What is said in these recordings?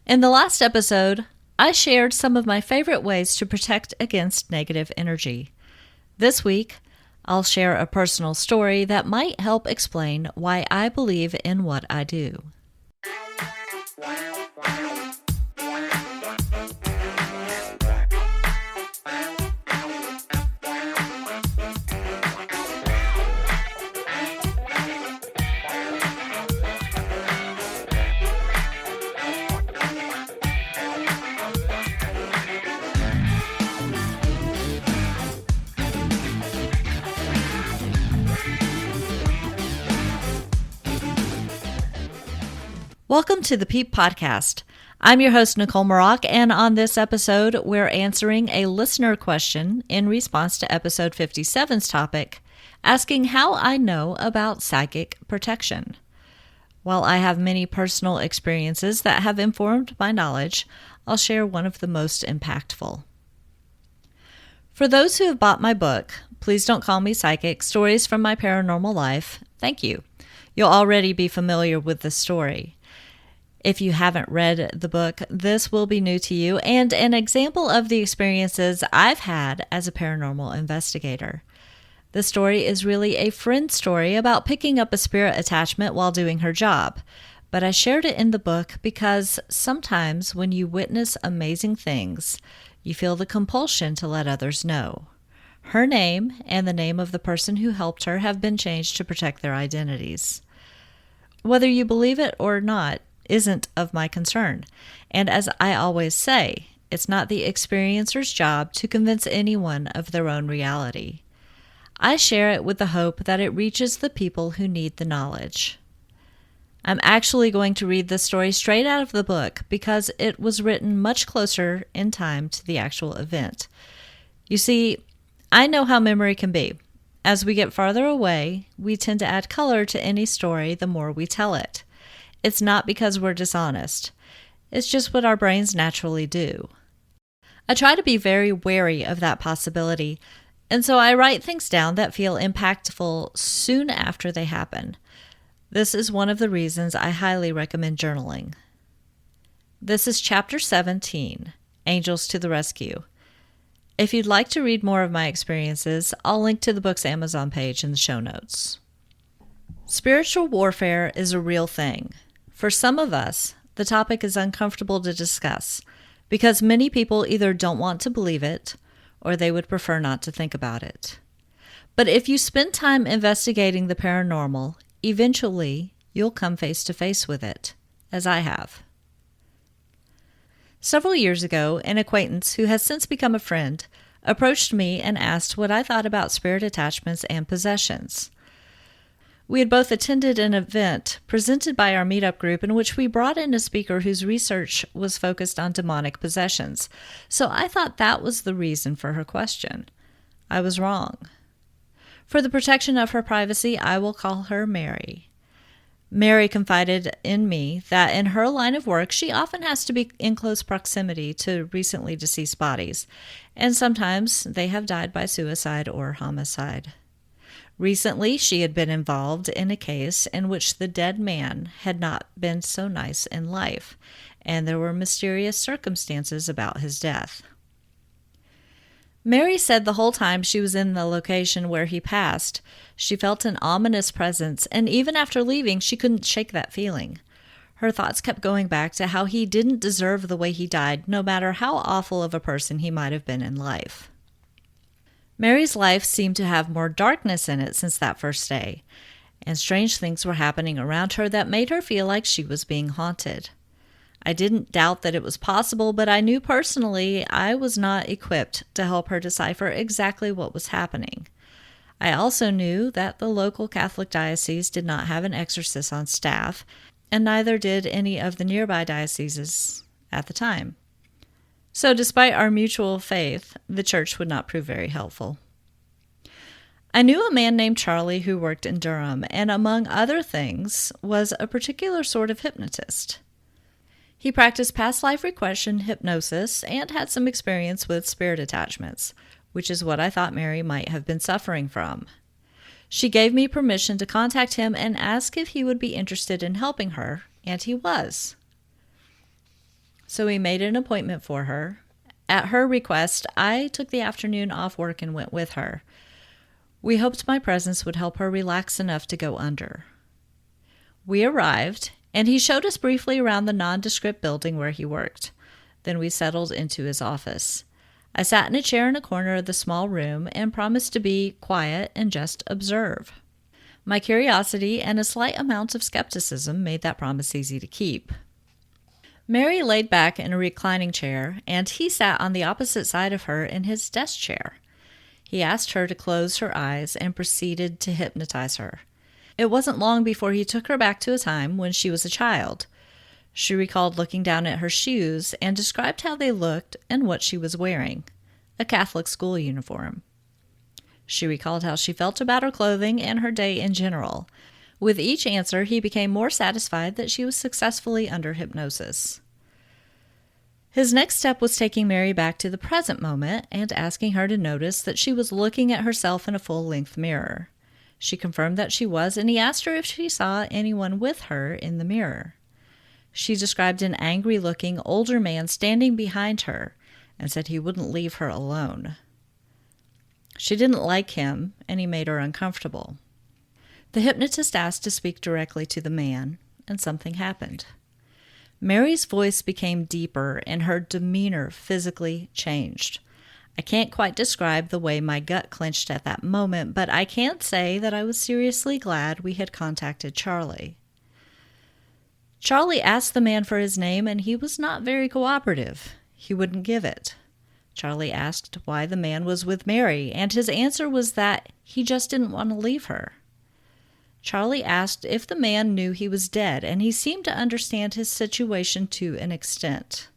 In the last episode, I shared some of my favorite ways to protect against negative energy. This week, I'll share a personal story that might help explain why I believe in what I do. Welcome to the Peep Podcast. I'm your host, Nicolle, and on this episode, we're answering a listener question in response to episode 57's topic, asking how I know about psychic protection. While I have many personal experiences that have informed my knowledge, I'll share one of the most impactful. For those who have bought my book, Please Don't Call Me Psychic, Stories from My Paranormal Life, thank you. You'll already be familiar with the story. If you haven't read the book, this will be new to you and an example of the experiences I've had as a paranormal investigator. The story is really a friend story about picking up a spirit attachment while doing her job, but I shared it in the book because sometimes when you witness amazing things, you feel the compulsion to let others know. Her name and the name of the person who helped her have been changed to protect their identities. Whether you believe it or not, isn't of my concern. And as I always say, it's not the experiencer's job to convince anyone of their own reality. I share it with the hope that it reaches the people who need the knowledge. I'm actually going to read this story straight out of the book because it was written much closer in time to the actual event. You see, I know how memory can be. As we get farther away, we tend to add color to any story the more we tell it. It's not because we're dishonest. It's just what our brains naturally do. I try to be very wary of that possibility, and so I write things down that feel impactful soon after they happen. This is one of the reasons I highly recommend journaling. This is Chapter 17, Angels to the Rescue. If you'd like to read more of my experiences, I'll link to the book's Amazon page in the show notes. Spiritual warfare is a real thing. For some of us, the topic is uncomfortable to discuss because many people either don't want to believe it or they would prefer not to think about it. But if you spend time investigating the paranormal, eventually you'll come face to face with it, as I have. Several years ago, an acquaintance who has since become a friend approached me and asked what I thought about spirit attachments and possessions. We had both attended an event presented by our meetup group in which we brought in a speaker whose research was focused on demonic possessions, so I thought that was the reason for her question. I was wrong. For the protection of her privacy, I will call her Mary. Mary confided in me that in her line of work, she often has to be in close proximity to recently deceased bodies, and sometimes they have died by suicide or homicide. Recently, she had been involved in a case in which the dead man had not been so nice in life, and there were mysterious circumstances about his death. Mary said the whole time she was in the location where he passed, she felt an ominous presence, and even after leaving, she couldn't shake that feeling. Her thoughts kept going back to how he didn't deserve the way he died, no matter how awful of a person he might have been in life. Mary's life seemed to have more darkness in it since that first day, and strange things were happening around her that made her feel like she was being haunted. I didn't doubt that it was possible, but I knew personally I was not equipped to help her decipher exactly what was happening. I also knew that the local Catholic diocese did not have an exorcist on staff, and neither did any of the nearby dioceses at the time. So despite our mutual faith, the church would not prove very helpful. I knew a man named Charlie who worked in Durham, and among other things, was a particular sort of hypnotist. He practiced past life regression hypnosis and had some experience with spirit attachments, which is what I thought Mary might have been suffering from. She gave me permission to contact him and ask if he would be interested in helping her, and he was. So we made an appointment for her. At her request, I took the afternoon off work and went with her. We hoped my presence would help her relax enough to go under. We arrived, and he showed us briefly around the nondescript building where he worked. Then we settled into his office. I sat in a chair in a corner of the small room and promised to be quiet and just observe. My curiosity and a slight amount of skepticism made that promise easy to keep. Mary laid back in a reclining chair, and he sat on the opposite side of her in his desk chair. He asked her to close her eyes and proceeded to hypnotize her. It wasn't long before he took her back to a time when she was a child. She recalled looking down at her shoes and described how they looked and what she was wearing, a Catholic school uniform. She recalled how she felt about her clothing and her day in general. With each answer, he became more satisfied that she was successfully under hypnosis. His next step was taking Mary back to the present moment and asking her to notice that she was looking at herself in a full-length mirror. She confirmed that she was, and he asked her if she saw anyone with her in the mirror. She described an angry-looking older man standing behind her and said he wouldn't leave her alone. She didn't like him, and he made her uncomfortable. The hypnotist asked to speak directly to the man, and something happened. Mary's voice became deeper, and her demeanor physically changed. I can't quite describe the way my gut clenched at that moment, but I can say that I was seriously glad we had contacted Charlie. Charlie asked the man for his name, and he was not very cooperative. He wouldn't give it. Charlie asked why the man was with Mary, and his answer was that he just didn't want to leave her. Charlie asked if the man knew he was dead, and he seemed to understand his situation to an extent.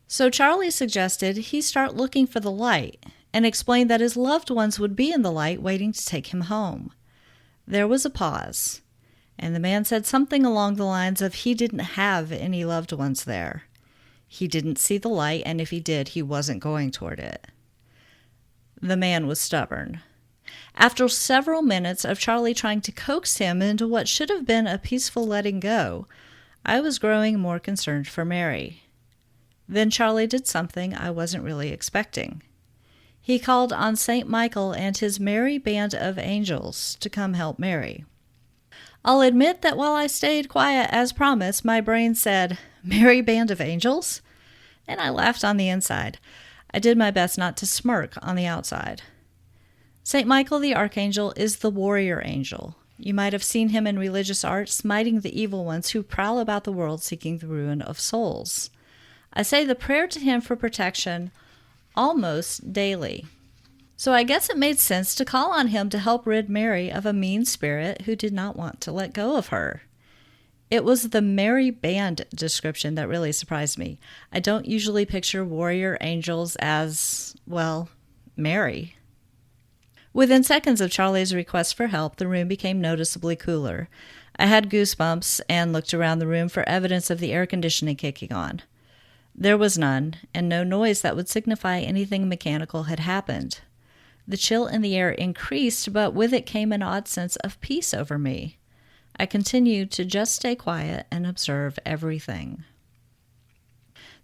So Charlie suggested he start looking for the light, and explained that his loved ones would be in the light waiting to take him home. There was a pause, and the man said something along the lines of he didn't have any loved ones there. He didn't see the light, and if he did, he wasn't going toward it. The man was stubborn. After several minutes of Charlie trying to coax him into what should have been a peaceful letting go, I was growing more concerned for Mary. Then Charlie did something I wasn't really expecting. He called on St. Michael and his merry band of angels to come help Mary. I'll admit that while I stayed quiet as promised, my brain said, "Merry band of angels?" And I laughed on the inside. I did my best not to smirk on the outside. St. Michael the Archangel is the warrior angel. You might have seen him in religious art smiting the evil ones who prowl about the world seeking the ruin of souls. I say the prayer to him for protection almost daily. So I guess it made sense to call on him to help rid Mary of a mean spirit who did not want to let go of her. It was the merry band description that really surprised me. I don't usually picture warrior angels as, well, merry. Within seconds of Charlie's request for help, the room became noticeably cooler. I had goosebumps and looked around the room for evidence of the air conditioning kicking on. There was none, and no noise that would signify anything mechanical had happened. The chill in the air increased, but with it came an odd sense of peace over me. I continued to just stay quiet and observe everything.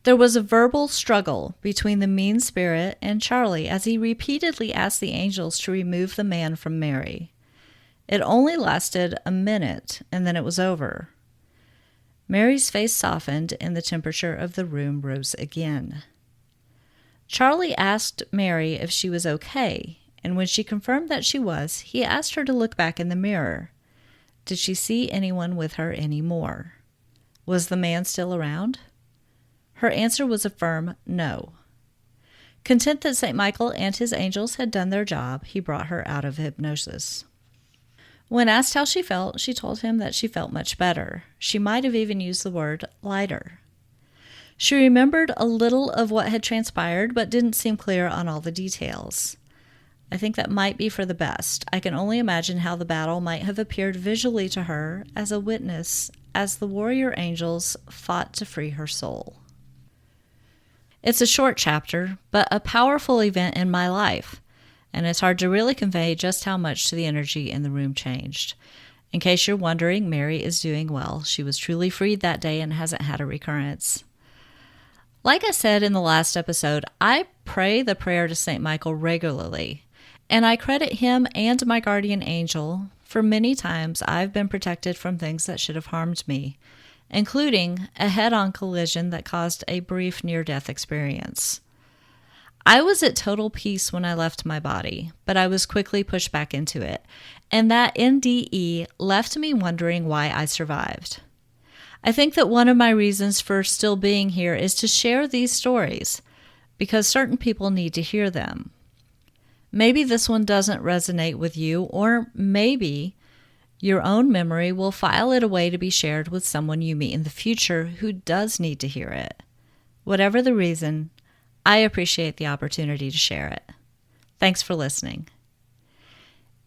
There was a verbal struggle between the mean spirit and Charlie as he repeatedly asked the angels to remove the man from Mary. It only lasted a minute, and then it was over. Mary's face softened, and the temperature of the room rose again. Charlie asked Mary if she was okay, and when she confirmed that she was, he asked her to look back in the mirror. Did she see anyone with her anymore? Was the man still around? Her answer was a firm no. Content that St. Michael and his angels had done their job, he brought her out of hypnosis. When asked how she felt, she told him that she felt much better. She might have even used the word lighter. She remembered a little of what had transpired, but didn't seem clear on all the details. I think that might be for the best. I can only imagine how the battle might have appeared visually to her as a witness as the warrior angels fought to free her soul. It's a short chapter, but a powerful event in my life, and it's hard to really convey just how much the energy in the room changed. In case you're wondering, Mary is doing well. She was truly freed that day and hasn't had a recurrence. Like I said in the last episode, I pray the prayer to St. Michael regularly, and I credit him and my guardian angel for many times I've been protected from things that should have harmed me, including a head-on collision that caused a brief near-death experience. I was at total peace when I left my body, but I was quickly pushed back into it, and that NDE left me wondering why I survived. I think that one of my reasons for still being here is to share these stories, because certain people need to hear them. Maybe this one doesn't resonate with you, or maybe your own memory will file it away to be shared with someone you meet in the future who does need to hear it. Whatever the reason, I appreciate the opportunity to share it. Thanks for listening.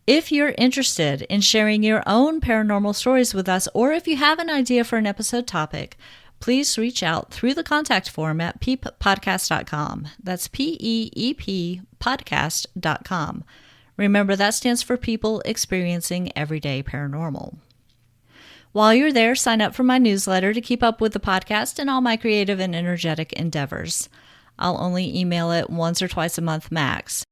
If you're interested in sharing your own paranormal stories with us, or if you have an idea for an episode topic, please reach out through the contact form at peeppodcast.com. That's PEEP podcast.com. Remember, that stands for People Experiencing Everyday Paranormal. While you're there, sign up for my newsletter to keep up with the podcast and all my creative and energetic endeavors. I'll only email it once or twice a month max.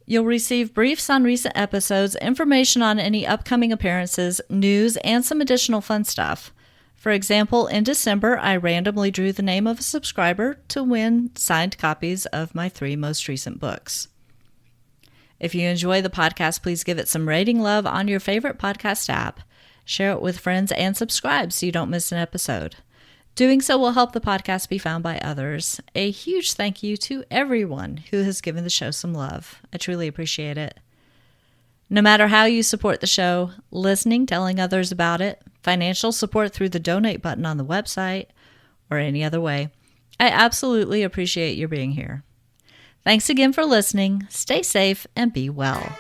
You'll receive briefs on recent episodes, information on any upcoming appearances, news, and some additional fun stuff. For example, in December, I randomly drew the name of a subscriber to win signed copies of my 3 most recent books. If you enjoy the podcast, please give it some rating love on your favorite podcast app. Share it with friends and subscribe so you don't miss an episode. Doing so will help the podcast be found by others. A huge thank you to everyone who has given the show some love. I truly appreciate it. No matter how you support the show, listening, telling others about it, financial support through the donate button on the website, or any other way, I absolutely appreciate your being here. Thanks again for listening. Stay safe and be well.